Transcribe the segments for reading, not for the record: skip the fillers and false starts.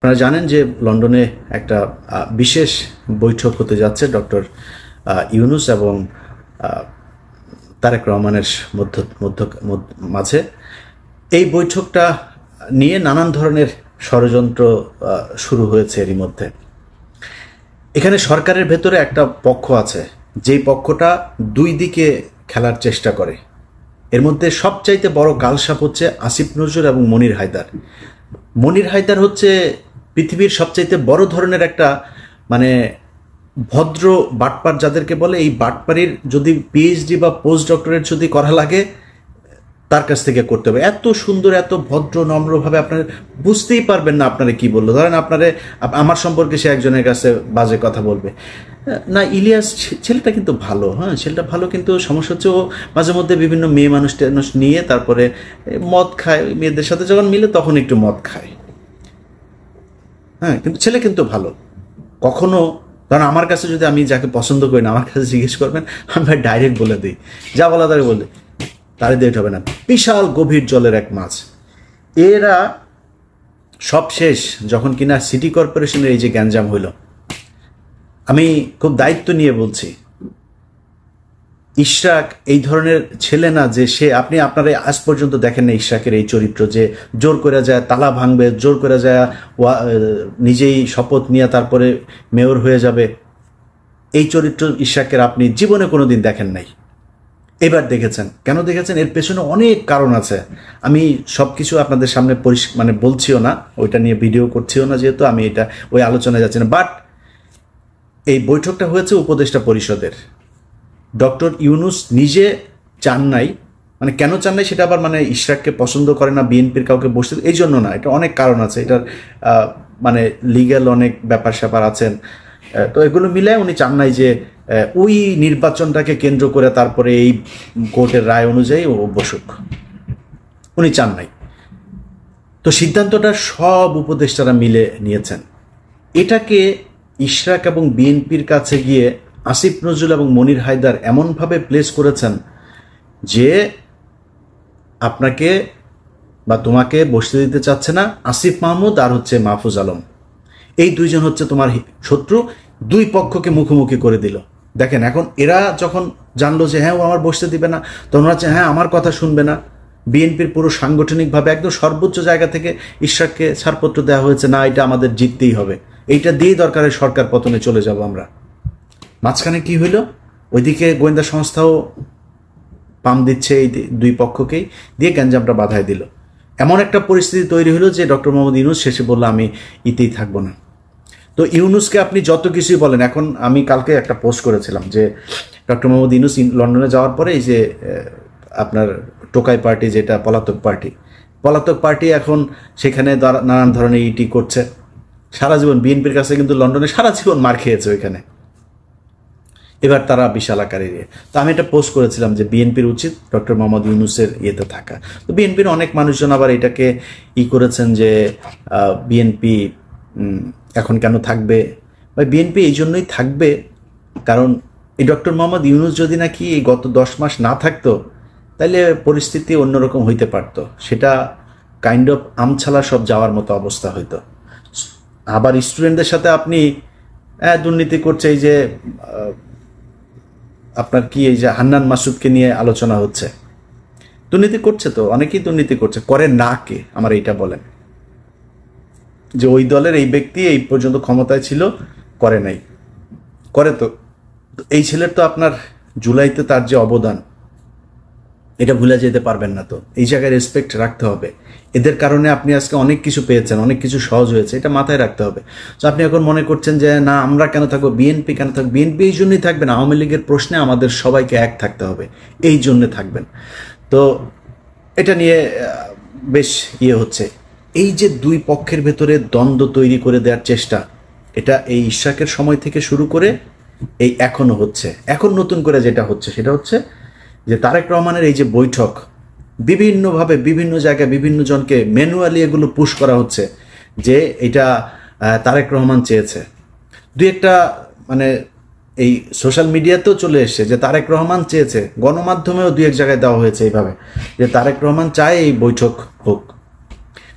আপনারা জানেন যে লন্ডনে একটা বিশেষ বৈঠক হতে যাচ্ছে ডক্টর ইউনূস এবং তারেক রহমানের মাঝে। এই বৈঠকটা নিয়ে নানান ধরনের ষড়যন্ত্র শুরু হয়েছে এরই মধ্যে। এখানে সরকারের ভেতরে একটা পক্ষ আছে, যেই পক্ষটা দুই দিকে খেলার চেষ্টা করে। এর মধ্যে সবচাইতে বড় কালসাপ হচ্ছে আসিফ নজরুল এবং মনির হায়দার। মনির হায়দার হচ্ছে পৃথিবীর সবচাইতে বড় ধরনের একটা ভদ্র বাটপার যাদেরকে বলে। এই বাটপারির যদি পিএইচডি বা পোস্ট ডক্টরেট যদি করা লাগে তার কাছ থেকে করতে হবে। এত সুন্দর, এত ভদ্র নম্রভাবে আপনারা বুঝতেই পারবেন না আপনারা কি বললো। ধরেন আমার সম্পর্কে সে একজনের কাছে বাজে কথা বলবে না, ইলিয়াস ছেলেটা কিন্তু ভালো, হ্যাঁ ছেলেটা ভালো, কিন্তু সমস্যা হচ্ছে ও মাঝে মধ্যে বিভিন্ন মেয়ে মানুষ নিয়ে তারপরে মদ খায়, মেয়েদের সাথে যখন মিলে তখন একটু মদ খায়, হ্যাঁ কিন্তু ছেলে কিন্তু ভালো। কখনো ধরেন আমার কাছে যদি আমি যাকে পছন্দ করি না, আমার কাছে জিজ্ঞেস করবেন, আমি ভাই ডাইরেক্ট বলে দিই, যা বলা তাকে বলে তারে দিয়ে হবে না। বিশাল গভীর জলের এক মাছ। এরা সব শেষ যখন কিনা সিটি কর্পোরেশনের এই যে গ্যাঞ্জাম হইল। আমি খুব দায়িত্ব নিয়ে বলছি, ইশরাক এই ধরনের ছেলে না যে আপনারা আজ পর্যন্ত দেখেন না ইশরাকের এই চরিত্র, যে জোর করে যায় তালা ভাঙবে, জোর করে যায় নিজেই শপথ নিয়ে তারপরে মেয়র হয়ে যাবে। এই চরিত্র ইশরাকের আপনি জীবনে কোনোদিন দেখেন নাই, এবার দেখেছেন। কেন দেখেছেন? এর পেছনে অনেক কারণ আছে। আমি সব কিছু আপনাদের সামনে বলছিও না, ওইটা নিয়ে ভিডিও করছিও না, যেহেতু আমি এটা ওই আলোচনায় যাচ্ছি না। বাট এই বৈঠকটা হয়েছে উপদেষ্টা পরিষদের। ডক্টর ইউনূস নিজে চান নাই, কেন চান নাই সেটা আবার ইশরাককে পছন্দ করে না, বিএনপির কাউকে বসতে, এই জন্য না, এটা অনেক কারণ আছে। এটার লিগ্যাল অনেক ব্যাপার স্যাপার আছেন। তো এগুলো মিলায় উনি চান নাই যে ওই নির্বাচনটাকে কেন্দ্র করে তারপরে এই কোর্টের রায় অনুযায়ী ও বসুক, উনি চান নাই। তো সিদ্ধান্তটা সব উপদেষ্টারা মিলে নিয়েছেন। এটাকে ইশরাক এবং বিএনপির কাছে গিয়ে আসিফ নজরুল এবং মনির হায়দার এমনভাবে প্লেস করেছেন যে আপনাকে বা তোমাকে বসতে দিতে চাচ্ছে না আসিফ মাহমুদ আর হচ্ছে মাহফুজ আলম। এই দুইজন হচ্ছে তোমার শত্রু, দুই পক্ষকে মুখোমুখি করে দিল। দেখেন এখন এরা যখন জানলো যে হ্যাঁ ও আমার বসতে দিবে না, তখন হচ্ছে হ্যাঁ আমার কথা শুনবে না। বিএনপির পুরো সাংগঠনিকভাবে একদম সর্বোচ্চ জায়গা থেকে ইশরাককে ছাড়পত্র দেওয়া হয়েছে, না এটা আমাদের জিততেই হবে, এইটা দিয়েই দরকারের সরকার পতনে চলে যাব আমরা। মাঝখানে কি হইল? ওইদিকে গোয়েন্দা সংস্থাও পাম দিচ্ছে এই দুই পক্ষকেই, দিয়ে গ্যাঞ্জামটা বাধায় দিল। এমন একটা পরিস্থিতি তৈরি হলো যে ডক্টর মোহাম্মদ ইউনূস শেষে বলল আমি ইতেই থাকবো না। তো ইউনূসকে আপনি যত কিছুই বলেন, এখন আমি কালকে একটা পোস্ট করেছিলাম যে ডক্টর মোহাম্মদ ইউনূস লন্ডনে যাওয়ার পরে এই যে আপনার টোকাই পার্টি, যেটা পলাতক পার্টি এখন সেখানে নানান ধরনের ইটি করছে। সারা জীবন বিএনপির কাছে কিন্তু লন্ডনে সারা জীবন মার খেয়েছে ওইখানে, এবার তারা বিশাল আকারে। তো আমি এটা পোস্ট করেছিলাম যে বিএনপির উচিত ডক্টর মোহাম্মদ ইউনূসের ইয়েতে থাকা। তো বিএনপির অনেক মানুষজন আবার এটাকে করেছেন যে বিএনপি এখন কেন থাকবে, বা বিএনপি এই জন্যই থাকবে কারণ এই ডক্টর মোহাম্মদ ইউনূস যদি নাকি এই গত 10 মাস না থাকতো তাহলে পরিস্থিতি অন্যরকম হইতে পারতো। সেটা কাইন্ড অফ আমছালা সব যাওয়ার মতো অবস্থা হইতো। আবার স্টুডেন্টদের সাথে আপনি দুর্নীতি করছে, এই যে আপনার কি এই যে হান্নান মাসুদকে নিয়ে আলোচনা হচ্ছে, দুর্নীতি করছে তো অনেকেই দুর্নীতি করছে, করে না কে আমার এইটা বলেন, যে ওই দলের এই ব্যক্তি এই পর্যন্ত ক্ষমতায় ছিল, করে নাই, করে তো। এই ছেলের তো আপনার জুলাইতে তার যে অবদান, এটা ভুলে যেতে পারবেন না। তো এই জায়গায় রেসপেক্ট রাখতে হবে। এদের কারণে আপনি আজকে অনেক কিছু পেয়েছেন, অনেক কিছু সহজ হয়েছে, এটা মাথায় রাখতে হবে। তো আপনি এখন মনে করছেন যে না আমরা কেন থাকবো, বিএনপি কেন থাকবে, বিএনপি এই জন্যই থাকবেন, আওয়ামী লীগের প্রশ্নে আমাদের সবাইকে এক থাকতে হবে, এই জন্যে থাকবেন। তো এটা নিয়ে বেশ হচ্ছে। এই যে দুই পক্ষের ভেতরে দ্বন্দ্ব তৈরি করে দেওয়ার চেষ্টা, এটা এই ইশরাকের সময় থেকে শুরু করে এই এখনো হচ্ছে। এখন নতুন করে যেটা হচ্ছে সেটা হচ্ছে যে তারেক রহমানের এই যে বৈঠক, বিভিন্নভাবে বিভিন্ন জায়গায় বিভিন্ন জনকে ম্যানুয়ালি এগুলো পুশ করা হচ্ছে যে এটা তারেক রহমান চেয়েছে। দুই একটা এই সোশ্যাল মিডিয়াতেও চলে এসছে যে তারেক রহমান চেয়েছে, গণমাধ্যমেও দুই এক জায়গায় দেওয়া হয়েছে এইভাবে যে তারেক রহমান চায় এই বৈঠক হোক।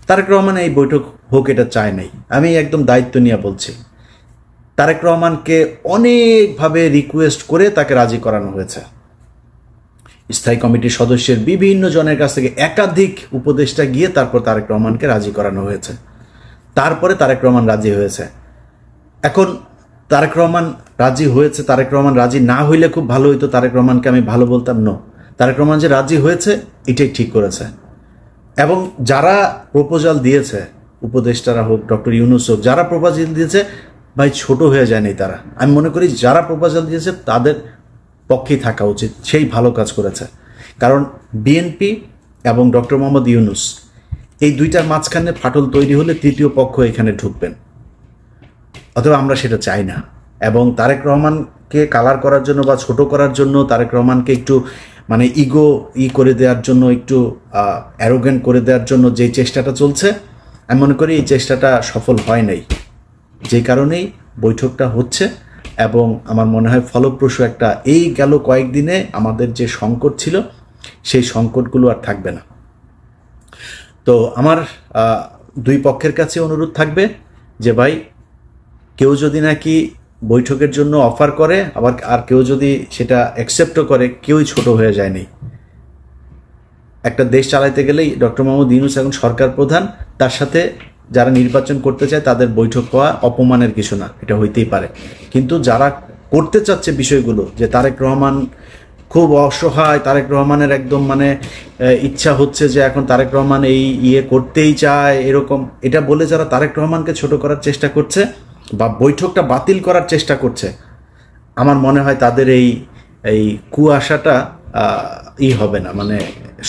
তারেক রহমান এই বৈঠক হোক এটা চায় নাই। আমি একদম দায়িত্ব নিয়ে বলছি, তারেক রহমানকে অনেকভাবে রিকোয়েস্ট করে তাকে রাজি করানো হয়েছে। স্থায়ী কমিটির সদস্যের বিভিন্ন জনের কাছ থেকে একাধিক উপদেষ্টা গিয়ে তারপর তারেক রহমানকে রাজি করানো হয়েছে, তারপরে তারেক রহমান রাজি হয়েছে। এখন তারেক রহমান রাজি হয়েছে, তারেক রহমান রাজি না হইলে খুব ভালো হইতো, তারেক রহমানকে আমি ভালো বলতাম। নো, তারেক রহমান যে রাজি হয়েছে এটাই ঠিক করেছে। এবং যারা প্রপোজাল দিয়েছে, উপদেষ্টারা হোক, ডক্টর ইউনূস হোক, যারা প্রপোজাল দিয়েছে ভাই ছোট হয়ে যায়নি তারা। আমি মনে করি যারা প্রপোজাল দিয়েছে তাদের পক্ষেই থাকা উচিত, সেই ভালো কাজ করেছে। কারণ বিএনপি এবং ডক্টর মোহাম্মদ ইউনূস এই দুইটার মাঝখানে ফাটল তৈরি হলে তৃতীয় পক্ষ এখানে ঢুকবেন, অথবা আমরা সেটা চাই না। এবং তারেক রহমানকে কালার করার জন্য বা ছোট করার জন্য, তারেক রহমানকে একটু মানে ইগো করে দেওয়ার জন্য, একটু অ্যারোগেন্ট করে দেওয়ার জন্য যে চেষ্টাটা চলছে, আমি মনে করি এই চেষ্টাটা সফল হয় নাই। যে কারণেই বৈঠকটা হচ্ছে এবং আমার মনে হয় ফলপ্রসূ একটা, এই গেল কয়েকদিনে আমাদের যে সংকট ছিল সেই সংকটগুলো আর থাকবে না। তো আমার দুই পক্ষের কাছে অনুরোধ থাকবে যে ভাই, কেউ যদি নাকি বৈঠকের জন্য অফার করে, আবার আর কেউ যদি সেটা অ্যাকসেপ্টও করে, কেউই ছোট হয়ে যায়নি। একটা দেশ চালাইতে গেলেই ডক্টর মোহাম্মদ ইউনূস এখন সরকার প্রধান, তার সাথে যারা নির্বাচন করতে চায় তাদের বৈঠক হওয়া অপমানের কিছু না, এটা হইতেই পারে। কিন্তু যারা করতে চাচ্ছে বিষয়গুলো, যে তারেক রহমান খুব অসহায়, তারেক রহমানের একদম মানে ইচ্ছা হচ্ছে যে এখন তারেক রহমান এই করতেই চায়, এরকম এটা বলে যারা তারেক রহমানকে ছোট করার চেষ্টা করছে বা বৈঠকটা বাতিল করার চেষ্টা করছে, আমার মনে হয় তাদের এই কুয়াশাটা হবে না, মানে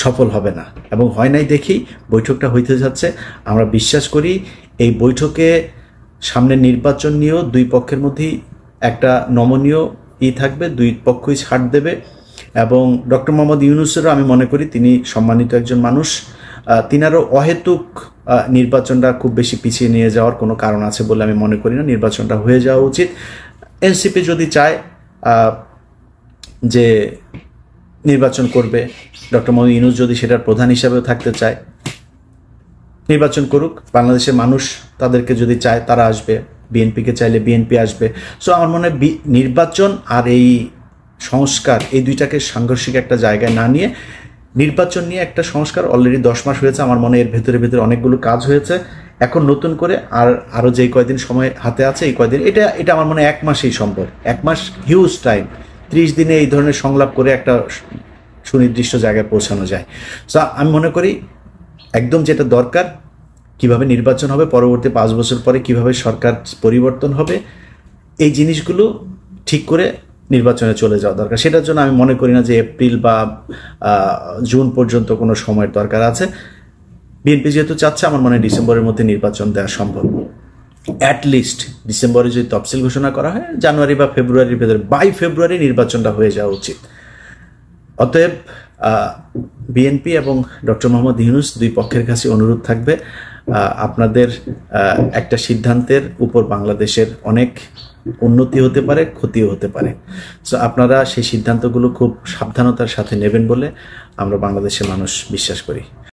সফল হবে না। এবং হয় নাই দেখি বৈঠকটা হইতে যাচ্ছে। আমরা বিশ্বাস করি এই বৈঠকে সামনে নির্বাচন নিয়েও দুই পক্ষের মধ্যেই একটা নমনীয় থাকবে, দুই পক্ষই ছাড় দেবে। এবং ডক্টর মোহাম্মদ ইউনূসেরও আমি মনে করি তিনি সম্মানিত একজন মানুষ, তিনারও অহেতুক নির্বাচনটা খুব বেশি পিছিয়ে নিয়ে যাওয়ার কোনো কারণ আছে বলে আমি মনে করি না। নির্বাচনটা হয়ে যাওয়া উচিত। এনসিপি যদি চায় যে নির্বাচন করবে, ডক্টর মোহাম্মদ ইউনূস যদি সেটার প্রধান হিসাবেও থাকতে চায়, নির্বাচন করুক। বাংলাদেশের মানুষ তাদেরকে যদি চায় তারা আসবে, বিএনপিকে চাইলে বিএনপি আসবে। সো আমার মনে হয় নির্বাচন আর এই সংস্কার, এই দুইটাকে সাংঘর্ষিক একটা জায়গায় না নিয়ে নির্বাচন নিয়ে একটা সংস্কার অলরেডি 10 মাস হয়েছে। আমার মনে হয় এর ভেতরে অনেকগুলো কাজ হয়েছে। এখন নতুন করে আরও যে কয়দিন সময় হাতে আছে, এই কয়দিন, এটা আমার মনে হয় 1 মাসেই সম্ভব। 1 মাস হিউজ টাইম। 30 দিনে এই ধরনের সংলাপ করে একটা সুনির্দিষ্ট জায়গায় পৌঁছানো যায়। সো আমি মনে করি একদম যেটা দরকার, কিভাবে নির্বাচন হবে, পরবর্তী 5 বছর পরে কিভাবে সরকার পরিবর্তন হবে, এই জিনিসগুলো ঠিক করে নির্বাচনে চলে যাওয়া দরকার। সেটার জন্য আমি মনে করি না যে এপ্রিল বা জুন পর্যন্ত কোনো সময়ের দরকার আছে। বিএনপি যেহেতু চাচ্ছে, আমার মনে হয় ডিসেম্বরের মধ্যে নির্বাচন দেওয়া সম্ভব। অ্যাটলিস্ট ডিসেম্বরে যদি তফসিল ঘোষণা করা হয়, জানুয়ারি বা ফেব্রুয়ারির ভেতরে, বাই ফেব্রুয়ারি নির্বাচনটা হয়ে যাওয়া উচিত। অতএব বিএনপি এবং ডক্টর মোহাম্মদ ইউনূস দুই পক্ষের কাছে অনুরোধ থাকবে, আপনাদের একটা সিদ্ধান্তের উপর বাংলাদেশের অনেক উন্নতি হতে পারে, ক্ষতিও হতে পারে। সো আপনারা সেই সিদ্ধান্তগুলো খুব সাবধানতার সাথে নেবেন বলে আমরা বাংলাদেশের মানুষ বিশ্বাস করি।